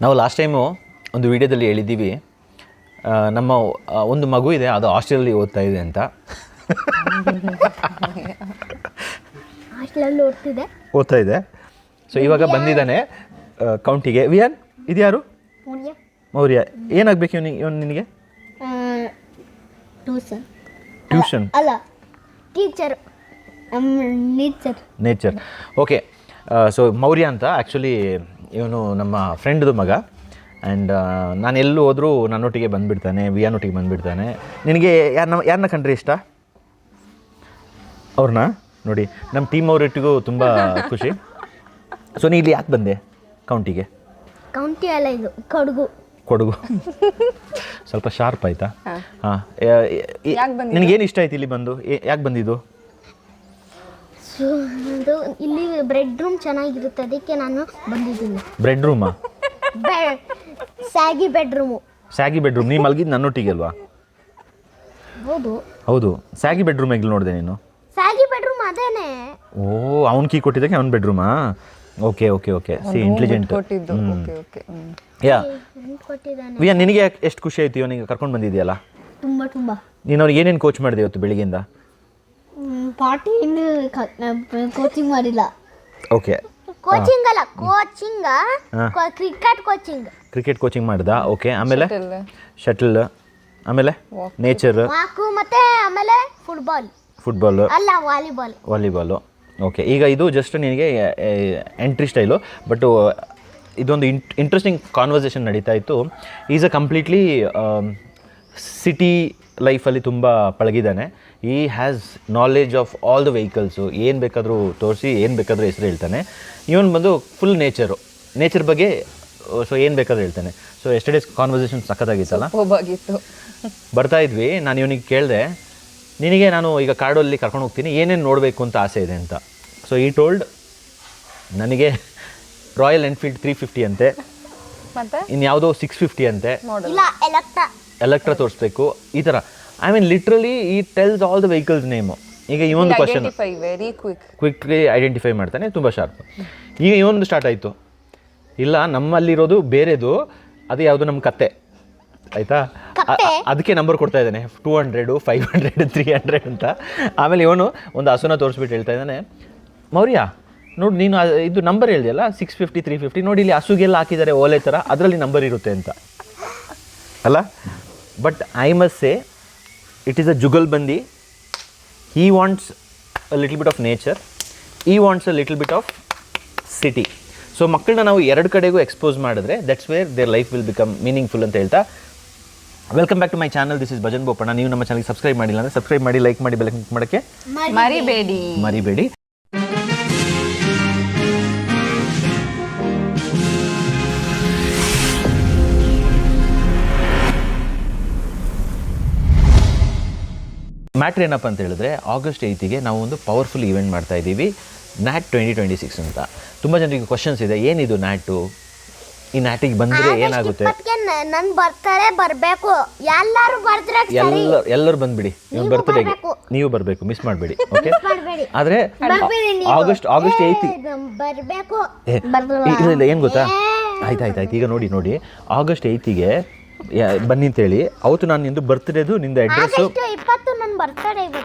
ನಾವು last time ಒಂದು ವಿಡಿಯೋದಲ್ಲಿ ಹೇಳಿದ್ದೀವಿ ನಮ್ಮ ಒಂದು ಮಗು ಇದೆ, ಅದು ಹಾಸ್ಟೆಲಲ್ಲಿ ಓದ್ತಾ ಇದೆ ಅಂತ. ಓದ್ತಾ ಇದೆ. ಸೊ ಇವಾಗ ಬಂದಿದ್ದಾನೆ ಕೌಂಟಿಗೆ. ವಿಯಾನ್ ಇದು ಯಾರು? ಮೌರ್ಯ. ಏನಾಗಬೇಕು ಇವನು ನಿನಗೆ? ಟ್ಯೂಷನ್ ಅಲ್ಲ, teacher, nature. Okay. So Maurya ಅಂತ ಆ್ಯಕ್ಚುಲಿ ಇವನು ನಮ್ಮ ಫ್ರೆಂಡ್ದು ಮಗ. ಆ್ಯಂಡ್ ನಾನು ಎಲ್ಲೂ ಹೋದರೂ ನನ್ನೊಟ್ಟಿಗೆ ಬಂದುಬಿಡ್ತಾನೆ, ವಿಯಾನೊಟ್ಟಿಗೆ ಬಂದುಬಿಡ್ತಾನೆ. ನಿನಗೆ ಯಾರನ್ನ ಕಂಡ್ರೆ ಇಷ್ಟ? ಅವ್ರನ್ನ ನೋಡಿ, ನಮ್ಮ ಟೀಮ್ ಅವರೊಟ್ಟಿಗೂ ತುಂಬ ಖುಷಿ. ಸೊ ನೀ ಇಲ್ಲಿ ಯಾಕೆ ಬಂದೆ ಕೌಂಟಿಗೆ? ಕೌಂಟಿ ಅಲ್ಲ, ಇದು ಕೊಡಗು. ಸ್ವಲ್ಪ ಶಾರ್ಪ್ ಆಯಿತಾ? ಹಾಂ. ನಿನಗೇನು ಇಷ್ಟ ಆಯ್ತು ಇಲ್ಲಿ ಬಂದು? ಯಾಕೆ ಬಂದಿದ್ದು? ಇಲ್ಲಿ ಬ್ರೆಡ್ ರೂಮ್ ಚೆನ್ನಾಗಿರುತ್ತೆ, ಅದಕ್ಕೆ ನಾನು ಬಂದಿದ್ದೀನಿ. Bread ರೂಮಾ? Saggy bedroom. Saggy bedroom. ನೀ ಮಲಗಿದ್ದು ನನ್ನೊಟ್ಟಿಗೆ ಅಲ್ವಾ? ಹೌದು. ಸ್ಯಾಗಿ ಬೆಡ್ರೂಮ್ ಹೇಗೆ ನೋಡಿದೆ ನೀನು? ಸ್ಯಾಗಿ ಬೆಡ್ರೂಮ್ ಅದೇನೆ. ಓ, ಅವ್ನು ಕೀ ಕೊಟ್ಟಿದ್ದಕ್ಕೆ ಅವ್ನ ಬೆಡ್ರೂಮಾ? Okay. See intelligent. Yeah Viya, ನಿನಗೆ ಎಷ್ಟು ಖುಷಿ ಆಯ್ತು ಇವನಿಗೆ ಕರ್ಕೊಂಡು ಬಂದಿದೆಯಲ್ಲ? ತುಂಬ. ನೀನು ಅವ್ರಿಗೆ ಏನೇನು ಕೋಚ್ ಮಾಡಿದೆ ಇವತ್ತು ಬೆಳಿಗ್ಗೆಯಿಂದ? ಪಾರ್ಟಿ ಕೋಚಿಂಗ್ ಮಾಡಿಲ್ಲ. ಓಕೆ. ಕೋಚಿಂಗ್ ಅಲ್ಲ, ಕ್ರಿಕೆಟ್ ಕೋಚಿಂಗ್ ಮಾಡ್ದ. ಓಕೆ. ಆಮೇಲೆ ಶಟಲ್, ಆಮೇಲೆ ನೇಚರ್, ಮತ್ತೆ ಆಮೇಲೆ ಫುಟ್ಬಾಲ್ ಅಲ್ಲ, ವಾಲಿಬಾಲು. ಓಕೆ. ಈಗ ಇದು ಜಸ್ಟ್ ನಿನಗೆ ಎಂಟ್ರಿ ಸ್ಟೈಲು, ಬಟ್ ಇದೊಂದು ಇಂಟ್ರೆಸ್ಟಿಂಗ್ ಕಾನ್ವರ್ಸೇಷನ್ ನಡೀತಾ ಇತ್ತು. ಈಸ್ ಅ ಕಂಪ್ಲೀಟ್ಲಿ ಸಿಟಿ ಲೈಫಲ್ಲಿ ತುಂಬ ಪಳಗಿದ್ದಾನೆ. ಈ has knowledge of all the vehicles. ಏನು ಬೇಕಾದರೂ ತೋರಿಸಿ, ಏನು ಬೇಕಾದರೂ ಹೆಸರು ಹೇಳ್ತಾನೆ. ಇವನು ಬಂದು ಫುಲ್ ನೇಚರ್ ಬಗ್ಗೆ ಸೊ ಏನು ಬೇಕಾದರೂ ಹೇಳ್ತಾನೆ. ಸೊ ಎಸ್ಟರ್ಡೇಸ್ ಕಾನ್ವರ್ಸೇಷನ್ ಸಖತ್ತಾಗಿತ್ತಲ್ಲ? ಬರ್ತಾ ಇದ್ವಿ, ನಾನು ಇವನಿಗೆ ಕೇಳಿದೆ, ನಿನಗೆ ನಾನು ಈಗ ಕಾಡಲ್ಲಿ ಕರ್ಕೊಂಡು ಹೋಗ್ತೀನಿ, ಏನೇನು ನೋಡಬೇಕು ಅಂತ ಆಸೆ ಇದೆ ಅಂತ. ಸೊ ಈ ಟೋಲ್ಡ್ ನನಗೆ ರಾಯಲ್ ಎನ್ಫೀಲ್ಡ್ 350 ಅಂತೆ, ಇನ್ಯಾವುದೋ 650 ಅಂತೆ, ಎಲೆಕ್ಟ್ರಾ ತೋರಿಸ್ಬೇಕು, ಈ ಥರ. ಐ ಮೀನ್ ಲಿಟ್ರಲಿ ಈ tells all the vehicles name. ಈಗ ಇವೊಂದು ಕ್ವಶನ್ ಕ್ವಿಕ್ಲಿ ಐಡೆಂಟಿಫೈ ಮಾಡ್ತಾನೆ, ತುಂಬ ಶಾರ್ಪ್. ಈಗ ಇವೊಂದು ಸ್ಟಾರ್ಟ್ ಆಯಿತು, ಇಲ್ಲ ನಮ್ಮಲ್ಲಿರೋದು ಬೇರೆದು, ಅದು ಯಾವುದು ನಮ್ಮ ಕತ್ತೆ ಆಯಿತಾ, ಅದಕ್ಕೆ ನಂಬರ್ ಕೊಡ್ತಾ ಇದ್ದಾನೆ 200, 500, 300 ಅಂತ. ಆಮೇಲೆ ಇವನು ಒಂದು ಹಸುನ ತೋರಿಸ್ಬಿಟ್ಟು ಹೇಳ್ತಾ ಇದ್ದಾನೆ, ಮೌರ್ಯ ನೋಡಿ ನೀನು ಇದು ನಂಬರ್ ಹೇಳಿದೆಯಲ್ಲ 650, 350, ನೋಡಿ ಇಲ್ಲಿ ಹಸುಗೆಲ್ಲ ಹಾಕಿದ್ದಾರೆ ಓಲೆ ಥರ, ಅದರಲ್ಲಿ ನಂಬರ್ ಇರುತ್ತೆ ಅಂತ ಅಲ್ಲ. But I must say it is a jugalbandi. he wants a little bit of nature, he wants a little bit of city. So ಮಕ್ಕಳನ್ನ ನಾವು ಎರಡು ಕಡೆಗೂ ಎಕ್ಸ್ಪೋಸ್ ಮಾಡಿದ್ರೆ that's where their life will become meaningful ಅಂತ ಹೇಳ್ತಾ, welcome back to my channel. This is Bhajan Bopanna. ನೀವು ನಮ್ಮ ಚಾನಲ್ಗೆ ಸಬ್ಸ್ಕ್ರೈಬ್ ಮಾಡಿಲ್ಲ ಅಂದರೆ ಸಬ್ಸ್ಕ್ರೈಬ್ ಮಾಡಿ, ಲೈಕ್ ಮಾಡಿ, ಬೆಲ್ ಕ್ಲಿಕ್ ಮಾಡೋಕ್ಕೆ ಮರಿಬೇಡಿ. ಮ್ಯಾಟ್ರ್ ಏನಪ್ಪ ಅಂತ ಹೇಳಿದ್ರೆ, August 8ಗೆ ನಾವು ಒಂದು ಪವರ್ಫುಲ್ ಈವೆಂಟ್ ಮಾಡ್ತಾ ಇದ್ದೀವಿ, NAT 2026 ಅಂತ. ತುಂಬ ಜನರಿಗೆ ಕ್ವಶನ್ಸ್ ಇದೆ, ಏನಿದು ನ್ಯಾಟು, ಈ ನ್ಯಾಟಿಗೆ ಬಂದರೆ ಏನಾಗುತ್ತೆ? ನನ್ನ ಬರ್ತಾರೆ ಬರಬೇಕು, ಎಲ್ಲರೂ ಬಂದ್ಬಿಡಿ, ನಿಮ್ಮ ಬರ್ತ್ಡೇಗೆ ನೀವು ಬರಬೇಕು, ಮಿಸ್ ಮಾಡಬೇಡಿ. ಓಕೆ. ಆದರೆ August 8 ಬರಬೇಕು. ಇಲ್ಲ ಏನು ಗೊತ್ತಾ, ಆಯ್ತು ಈಗ ನೋಡಿ August 8ಗೆ ಬನ್ನಿ ಅಂತೇಳಿ, ಅವತ್ತು ನಾನು ನಿಂದು ಬರ್ತ್ಡೇದು, ನಿಂದು ಅಡ್ರೆಸ್ಸು 20 ನನ್ನ ಬರ್ತ್ಡೇ ಇವತ್ತು,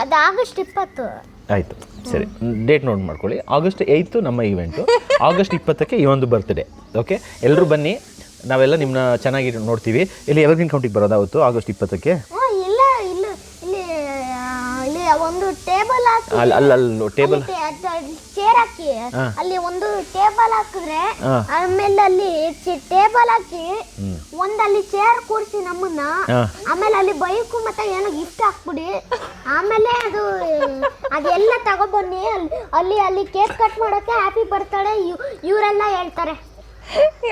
ಅದು August 20. ಆಯಿತು, ಸರಿ, ಡೇಟ್ ನೋಟ್ ಮಾಡ್ಕೊಳ್ಳಿ. August 8 ನಮ್ಮ ಈವೆಂಟು, August 20ಕ್ಕೆ ಈ ಒಂದು ಬರ್ತ್ಡೇ. ಓಕೆ, ಎಲ್ಲರೂ ಬನ್ನಿ, ನಾವೆಲ್ಲ ನಿಮ್ಮನ್ನ ಚೆನ್ನಾಗಿ ನೋಡ್ತೀವಿ. ಇಲ್ಲಿ ಎವರ್ಗ್ರೀನ್ ಕೌಂಟಿಗೆ ಬರೋದು ಅವತ್ತು August 20ಕ್ಕೆ. ಒಂದು ಟೇಬಲ್ ಹಾಕಿ, ಅಲ್ಲ ಟೇಬಲ್ ಚೇರ್ ಹಾಕಿ, ಅಲ್ಲಿ ಒಂದು ಟೇಬಲ್ ಹಾಕಿದ್ರೆ, ಆಮೇಲೆ ಅಲ್ಲಿ ಟೇಬಲ್ ಹಾಕಿ ಒಂದಲ್ಲಿ ಚೇರ್ ಕೂರಿಸಿ ನಮ್ಮನ್ನ, ಆಮೇಲೆ ಅಲ್ಲಿ ಬೈಕು ಮತ್ತೆ ಏನೋ ಗಿಫ್ಟ್ ಹಾಕ್ಬಿಡಿ, ಆಮೇಲೆ ಅದೆಲ್ಲ ತಗೊಬನ್ನಿ. ಅಲ್ಲಿ ಕೇಕ್ ಕಟ್ ಮಾಡೋಕೆ ಹ್ಯಾಪಿ ಬರ್ತಾಳೆ ಇವರೆಲ್ಲ ಹೇಳ್ತಾರೆ.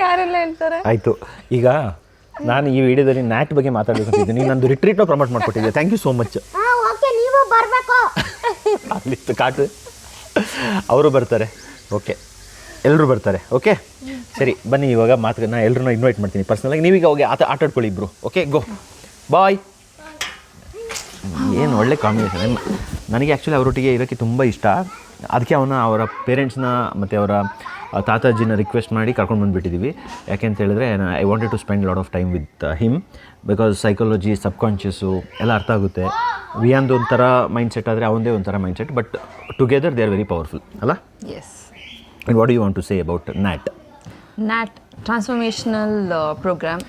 ಯಾರೆಲ್ಲ ಹೇಳ್ತಾರೆ? ಆಯ್ತು, ಈಗ ನಾನು ಈ ವಿಡಿಯೋದಲ್ಲಿ ನ್ಯಾಟ್ ಬಗ್ಗೆ ಮಾತಾಡಬೇಕಂತಿದ್ದೀನಿ, ನಂದು ರಿಟ್ರೀಟ್ನ ಪ್ರಮೋಟ್ ಮಾಡಿಕೊಟ್ಟಿದ್ದೆ. Thank you so much. Okay, ನೀವು ಬರಬೇಕು. ಅಲ್ಲಿತ್ತು ಕಾಟು, ಅವರು ಬರ್ತಾರೆ. ಓಕೆ, ಎಲ್ಲರೂ ಬರ್ತಾರೆ. ಓಕೆ, ಸರಿ ಬನ್ನಿ, ಇವಾಗ ನಾ ಎಲ್ಲರನ್ನ ಇನ್ವೈಟ್ ಮಾಡ್ತೀನಿ ಪರ್ಸ್ನಲಾಗಿ. ನೀವೀಗ ಹೋಗಿ ಆಟಾಡ್ಕೊಳ್ಳಿ ಇಬ್ಬರು. ಓಕೆ, ಗೋ, ಬಾಯ್. ಏನು ಒಳ್ಳೆ ಕಾಂಬಿನೇಷನ್. ನನಗೆ ಆ್ಯಕ್ಚುಲಿ ಅವರೊಟ್ಟಿಗೆ ಇರೋಕ್ಕೆ ತುಂಬ ಇಷ್ಟ. ಅದಕ್ಕೆ ಅವರ ಪೇರೆಂಟ್ಸ್ನ ಮತ್ತು ಅವರ ತಾತಾಜಿನ ರಿಕ್ವೆಸ್ಟ್ ಮಾಡಿ ಕರ್ಕೊಂಡು ಬಂದುಬಿಟ್ಟಿದ್ದೀವಿ. ಯಾಕೆಂತ ಹೇಳಿದ್ರೆ I wanted to spend lot of time with him, because psychology, subconscious ಎಲ್ಲ ಅರ್ಥ ಆಗುತ್ತೆ. ವಿಯಾಂದು ಒಂಥರ ಮೈಂಡ್ಸೆಟ್ ಆದರೆ ಅವನದೇ ಒಂಥರ mindset, but together they are very powerful ಅಲ್ಲ. Yes. And what you want to say about Nat? Nat transformational program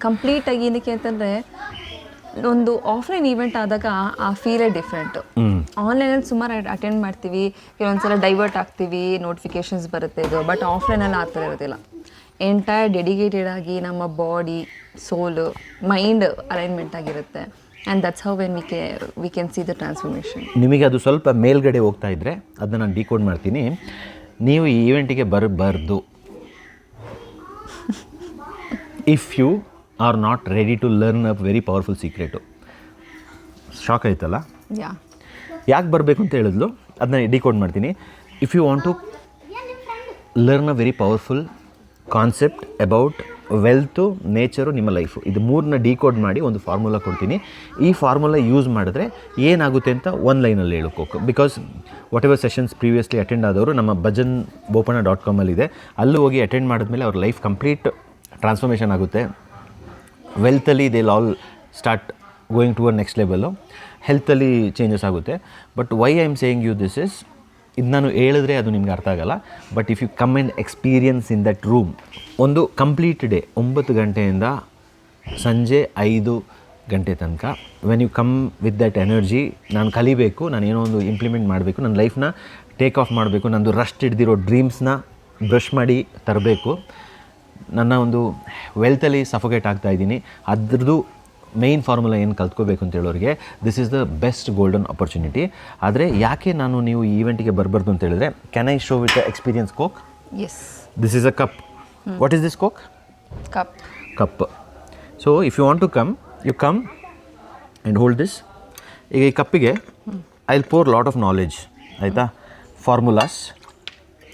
ಕಂಪ್ಲೀಟಾಗಿ ಏನಕ್ಕೆ ಅಂತಂದರೆ ಒಂದು ಆಫ್ಲೈನ್ ಈವೆಂಟ್ ಆದಾಗ ಆ ಫೀಲೇ ಡಿಫ್ರೆಂಟು. ಆನ್ಲೈನಲ್ಲಿ ಸುಮಾರು ಅಟೆಂಡ್ ಮಾಡ್ತೀವಿ, ಕೆಲವೊಂದು ಸಲ ಡೈವರ್ಟ್ ಆಗ್ತೀವಿ, ನೋಟಿಫಿಕೇಷನ್ಸ್ ಬರುತ್ತೆ ಇದು. ಬಟ್ ಆಫ್ಲೈನಲ್ಲಿ ಆ ಥರ ಇರೋದಿಲ್ಲ. ಎಂಟೈರ್ ಡೆಡಿಕೇಟೆಡ್ ಆಗಿ ನಮ್ಮ ಬಾಡಿ, ಸೋಲು, ಮೈಂಡ್ ಅಲೈನ್ಮೆಂಟ್ ಆಗಿರುತ್ತೆ. And that's how when we can see the transformation. ನಿಮಗೆ ಅದು ಸ್ವಲ್ಪ ಮೇಲ್ಗಡೆ ಹೋಗ್ತಾ ಇದ್ದರೆ ಅದನ್ನು ನಾನು ಡಿಕೋಡ್ ಮಾಡ್ತೀನಿ. ನೀವು ಈ ಈವೆಂಟಿಗೆ ಬರಬಾರ್ದು if you are not ready to learn a very powerful secret. Shock ಆಯ್ತಲ್ಲ? ಯಾಕೆ ಬರಬೇಕು ಅಂತ ಹೇಳಿದ್ಲು ಅದನ್ನ ಡಿಕೋಡ್ ಮಾಡ್ತೀನಿ. If you want to learn a very powerful concept about wealth, nature, ನಿಮ್ಮ ಲೈಫು, ಇದು ಮೂರನ್ನ ಡಿಕೋಡ್ ಮಾಡಿ ಒಂದು ಫಾರ್ಮುಲಾ ಕೊಡ್ತೀನಿ. ಈ ಫಾರ್ಮುಲಾ ಯೂಸ್ ಮಾಡಿದ್ರೆ ಏನಾಗುತ್ತೆ ಅಂತ ಒಂದು ಲೈನಲ್ಲಿ ಹೇಳ್ಕೋಕು. Because whatever sessions previously attend ಆದವರು ನಮ್ಮ bhajanbopana.com ಇದೆ. ಅಲ್ಲಿ ಹೋಗಿ ಅಟೆಂಡ್ ಮಾಡಿದ್ಮೇಲೆ ಅವ್ರ ಲೈಫ್ ಕಂಪ್ಲೀಟ್ ಟ್ರಾನ್ಸ್ಫಾರ್ಮೇಷನ್ ಆಗುತ್ತೆ. ವೆಲ್ತಲ್ಲಿ they all start going to a next level. ಹೆಲ್ತಲ್ಲಿ ಚೇಂಜಸ್ ಆಗುತ್ತೆ. But why I am saying you this is, ಇದು ನಾನು ಹೇಳಿದ್ರೆ ಅದು ನಿಮ್ಗೆ ಅರ್ಥ ಆಗೋಲ್ಲ. But if you come and experience in that room, ಒಂದು ಕಂಪ್ಲೀಟ್ ಡೇ 9 ಗಂಟೆಯಿಂದ ಸಂಜೆ 5 ಗಂಟೆ ತನಕ, when you come with that energy, ನಾನು ಕಲಿಬೇಕು, ನಾನು ಏನೋ ಒಂದು ಇಂಪ್ಲಿಮೆಂಟ್ ಮಾಡಬೇಕು, ನನ್ನ ಲೈಫ್ನ ಟೇಕ್ ಆಫ್ ಮಾಡಬೇಕು, ನಂದು ರಸ್ಟ್ ಹಿಡ್ದಿರೋ ಡ್ರೀಮ್ಸ್ನ ಬ್ರಷ್ ಮಾಡಿ ತರಬೇಕು, ನನ್ನ ಒಂದು ವೆಲ್ತಲ್ಲಿ ಸಫೋಕೇಟ್ ಆಗ್ತಾಯಿದ್ದೀನಿ, ಅದ್ರದ್ದು ಮೇಯ್ನ್ ಫಾರ್ಮುಲಾ ಏನು ಕಲ್ತ್ಕೋಬೇಕು ಅಂತ ಹೇಳೋರಿಗೆ this is the best golden opportunity. ಆದರೆ ಯಾಕೆ ನೀವು ಈ ಈವೆಂಟಿಗೆ ಬರಬಾರ್ದು ಅಂತ ಹೇಳಿದ್ರೆ, can I show with the experience coke? Yes. This is a cup. What is this coke? Cup. So if you want to come, you come and hold this. ಈಗ ಈ ಕಪ್ಪಿಗೆ I will pour lot of knowledge, ಆಯಿತಾ, formulas,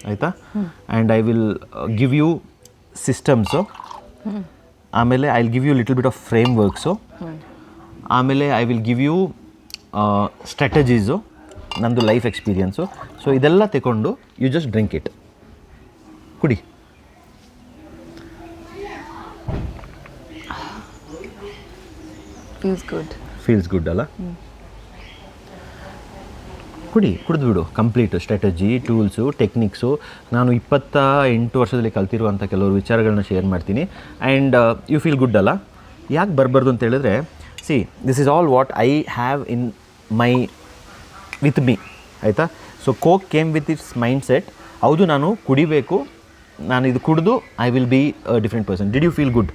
ಆಯಿತಾ, and I will give you systems, ಆಮೇಲೆ I will give you little bit of frameworks, ಆಮೇಲೆ I will give you strategies, ನಂದು life experience. So ಇದೆಲ್ಲ ತಗೊಂಡು ಯು ಜಸ್ಟ್ ಡ್ರಿಂಕ್ ಇಟ್, ಕುಡಿ. Feels good ಅಲ್ಲ? ಕುಡಿದು ಬಿಡು. ಕಂಪ್ಲೀಟ್ ಸ್ಟ್ರಾಟಜಿ, ಟೂಲ್ಸು, ಟೆಕ್ನಿಕ್ಸು, ನಾನು 28 ವರ್ಷದಲ್ಲಿ ಕಲ್ತಿರುವಂಥ ಕೆಲವರು ವಿಚಾರಗಳನ್ನ ಶೇರ್ ಮಾಡ್ತೀನಿ. ಆ್ಯಂಡ್ ಯು ಫೀಲ್ ಗುಡ್ ಅಲ್ಲ? ಯಾಕೆ ಬರಬಾರ್ದು ಅಂತ ಹೇಳಿದ್ರೆ, see, this is all what I have in my with me, ಆಯಿತಾ. So coke came with its mind set. ಹೌದು, ನಾನು ಕುಡಿಬೇಕು, ನಾನು ಇದು ಕುಡಿದು I will be a different person. Did you feel good?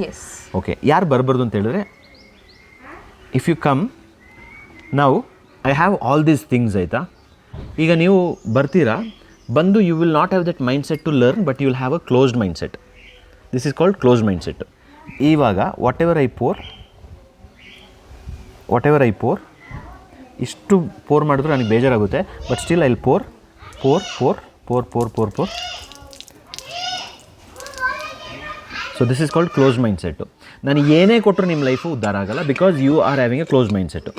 Yes. Okay. ಯಾರು ಬರಬಾರ್ದು ಅಂತ ಹೇಳಿದ್ರೆ, ಇಫ್ ಯು ಕಮ್ ನಾವು I have all these things, ಆಯಿತಾ. ಈಗ ನೀವು ಬರ್ತೀರಾ, ಬಂದು you will not have that mind set to learn, but you will have a closed mindset. This is called closed mindset. ಇವಾಗ whatever I pour, ಇಷ್ಟು pour ಮಾಡಿದ್ರು ನನಗೆ ಬೇಜಾರಾಗುತ್ತೆ, but still I will pour. So this is called close mindset. ನಾನು ಏನೇ ಕೊಟ್ಟರು ನಿಮ್ಮ life ಉದ್ಧಾರ ಆಗಲ್ಲ, because you are having a close mindset.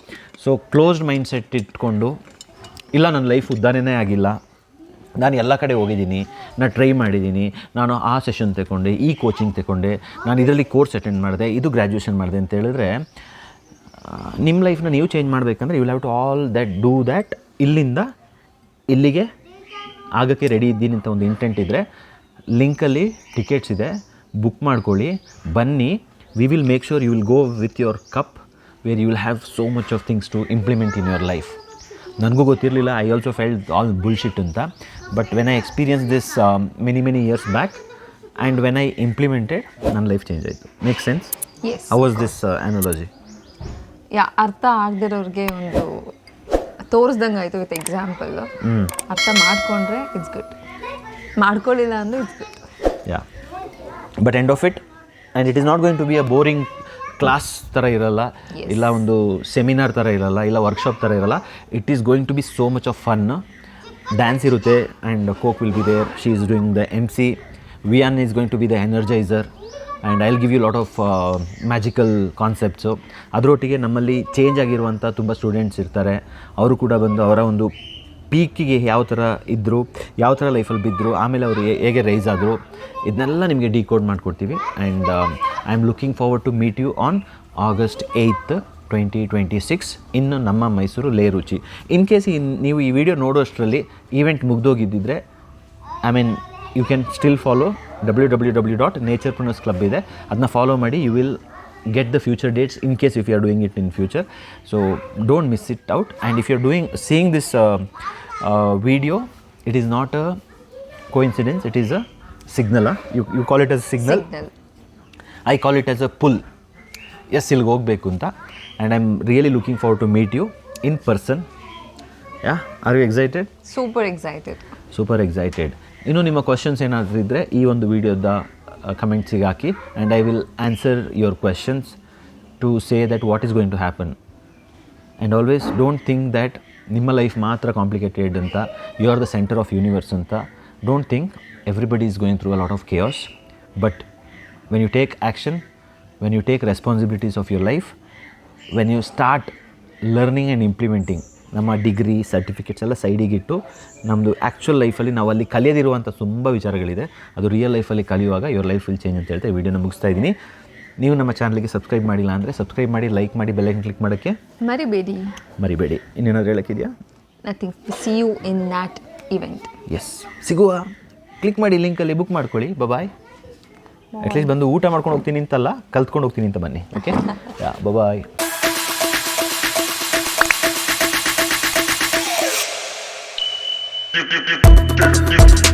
So closed mindset ಇಟ್ಕೊಂಡು, ಇಲ್ಲ ನನ್ನ ಲೈಫ್ ಉದ್ಧಾರನೇ ಆಗಿಲ್ಲ, ನಾನು ಎಲ್ಲ ಕಡೆ ಹೋಗಿದ್ದೀನಿ, ನಾನು ಟ್ರೈ ಮಾಡಿದ್ದೀನಿ, ನಾನು ಆ ಸೆಷನ್ ತಗೊಂಡೆ, ಈ ಕೋಚಿಂಗ್ ತಗೊಂಡೆ, ನಾನು ಇದರಲ್ಲಿ ಕೋರ್ಸ್ ಅಟೆಂಡ್ ಮಾಡಿದೆ, ಇದು ಗ್ರ್ಯಾಜುಯೇಷನ್ ಮಾಡಿದೆ ಅಂತ ಹೇಳಿದ್ರೆ, ನಿಮ್ಮ ಲೈಫ್ನ ನೀವು ಚೇಂಜ್ ಮಾಡಬೇಕಂದ್ರೆ you will have to all that do that. ಇಲ್ಲಿಂದ ಇಲ್ಲಿಗೆ ಆಗೋಕ್ಕೆ ರೆಡಿ ಇದ್ದೀನಿ ಅಂತ ಒಂದು ಇಂಟೆಂಟ್ ಇದ್ದರೆ, ಲಿಂಕಲ್ಲಿ ಟಿಕೆಟ್ಸ್ ಇದೆ, ಬುಕ್ ಮಾಡ್ಕೊಳ್ಳಿ, ಬನ್ನಿ. We will make sure you will go with your cup where you will have so much of things to implement in your life. ನನಗೂ ಗೊತ್ತಿರಲಿಲ್ಲ, I also felt all bullshit ಅಂತ, but when I experience this many years back and when I implemented, ನನ್ನ life change ಆಯಿತು. Make sense? How was this analogy? ಅರ್ಥ ಆಗದಿರೋರಿಗೆ ಒಂದು ತೋರಿಸ್ದಂಗೆ ಆಯಿತು with example. ಅರ್ಥ ಮಾಡಿಕೊಂಡ್ರೆ ಇಟ್ಸ್ ಗುಡ್, ಮಾಡ್ಕೊಳ್ಳಿಲ್ಲ ಅಂದರೆ it's good. Yeah, but end of it, and it is not going to be a boring class ಥರ ಇರಲ್ಲ, ಇಲ್ಲ ಒಂದು ಸೆಮಿನಾರ್ ಥರ ಇರಲ್ಲ, ಇಲ್ಲ ವರ್ಕ್ಶಾಪ್ ಥರ ಇರಲ್ಲ. It is going to be so much of fun. Dance ಇರುತ್ತೆ, and coke will be there, she is doing the MC, Viyan is going to be the energizer, and I will give you lot of magical concepts. ಅದರೊಟ್ಟಿಗೆ ನಮ್ಮಲ್ಲಿ change ಆಗಿರುವಂಥ ತುಂಬ students ಇರ್ತಾರೆ, ಅವರು ಕೂಡ ಬಂದು ಅವರ ಒಂದು ಪೀಕಿಗೆ ಯಾವ ಥರ ಇದ್ದರು, ಯಾವ ಥರ ಲೈಫಲ್ಲಿ ಬಿದ್ದರು, ಆಮೇಲೆ ಅವರು ಹೇಗೆ ರೈಸ್ ಆದರು, ಇದನ್ನೆಲ್ಲ ನಿಮಗೆ ಡಿಕೋಡ್ ಮಾಡಿಕೊಡ್ತೀವಿ. And I am looking forward to meet you on August 8th, 2026 ಇನ್ನು ನಮ್ಮ ಮೈಸೂರು ಲೇ ರುಚಿ. ಇನ್ ಕೇಸ್ ನೀವು ಈ ವಿಡಿಯೋ ನೋಡೋಷ್ಟರಲ್ಲಿ ಈವೆಂಟ್ ಮುಗ್ದೋಗಿದ್ದಿದ್ರೆ, I mean you can still follow www.naturepreneurs club ಇದೆ, ಅದನ್ನ ಫಾಲೋ ಮಾಡಿ. You will get the future dates in case if you are doing it in future, so don't miss it out. And if you are seeing this video, it is not a coincidence, it is a signal. You call it as a signal. I call it as a pull. Yes, ilge hogbeku anta, and I'm really looking forward to meet you in person. Yeah, are you excited? Super excited. ಇನ್ನು ನಿಮ್ಮ questions ಏನಾದರೂ ಇದ್ದರೆ ಈ ಒಂದು ವಿಡಿಯೋದ ಕಮೆಂಟ್ಸಿಗೆ ಹಾಕಿ, and I will answer your questions to say that what is going to happen. And always don't think that ನಿಮ್ಮ ಲೈಫ್ ಮಾತ್ರ ಕಾಂಪ್ಲಿಕೇಟೆಡ್ ಅಂತ, you are the centre of universe ಅಂತ. Don't think. Everybody is going through a lot of chaos, but when you take action, when you take responsibilities of your life, when you start learning and implementing, ನಮ್ಮ degree certificates ಎಲ್ಲ ಸೈಡಿಗಿಟ್ಟು ನಮ್ಮದು actual ಲೈಫಲ್ಲಿ ನಾವು ಅಲ್ಲಿ ಕಲಿಯದಿರುವಂಥ ತುಂಬ ವಿಚಾರಗಳಿದೆ, ಅದು real ಲೈಫಲ್ಲಿ ಕಲಿಯುವಾಗ ಯುವರ್ ಲೈಫ್ ವಿಲ್ ಚೇಂಜ್ ಅಂತ ಹೇಳ್ತಾ ಈ ವಿಡಿಯೋನ ಮುಗಿಸ್ತಾ ಇದ್ದೀನಿ. ನೀವು ನಮ್ಮ ಚಾನಲ್ಗೆ ಸಬ್ಸ್ಕ್ರೈಬ್ ಮಾಡಿಲ್ಲ ಅಂದರೆ ಸಬ್ಸ್ಕ್ರೈಬ್ ಮಾಡಿ, ಲೈಕ್ ಮಾಡಿ, ಬೆಲ್ ಐಕನ್ ಕ್ಲಿಕ್ ಮಾಡೋಕ್ಕೆ ಮರಿಬೇಡಿ. ಇನ್ನೇನಾದ್ರು ಹೇಳೋಕ್ಕಿದೆಯಾ? Nothing. See you in that event. Yes, ಸಿಗುವ. ಕ್ಲಿಕ್ ಮಾಡಿ, ಲಿಂಕಲ್ಲಿ ಬುಕ್ ಮಾಡ್ಕೊಳ್ಳಿ. ಬಾಯ್. ಅಟ್ಲೀಸ್ಟ್ ಬಂದು ಊಟ ಮಾಡ್ಕೊಂಡು ಹೋಗ್ತೀನಿ ಅಂತಲ್ಲ, ಕಲ್ತ್ಕೊಂಡು ಹೋಗ್ತೀನಿ ಅಂತ ಬನ್ನಿ. ಓಕೆ, ಬಾಯ್. Dip, dip, dip, dip, dip.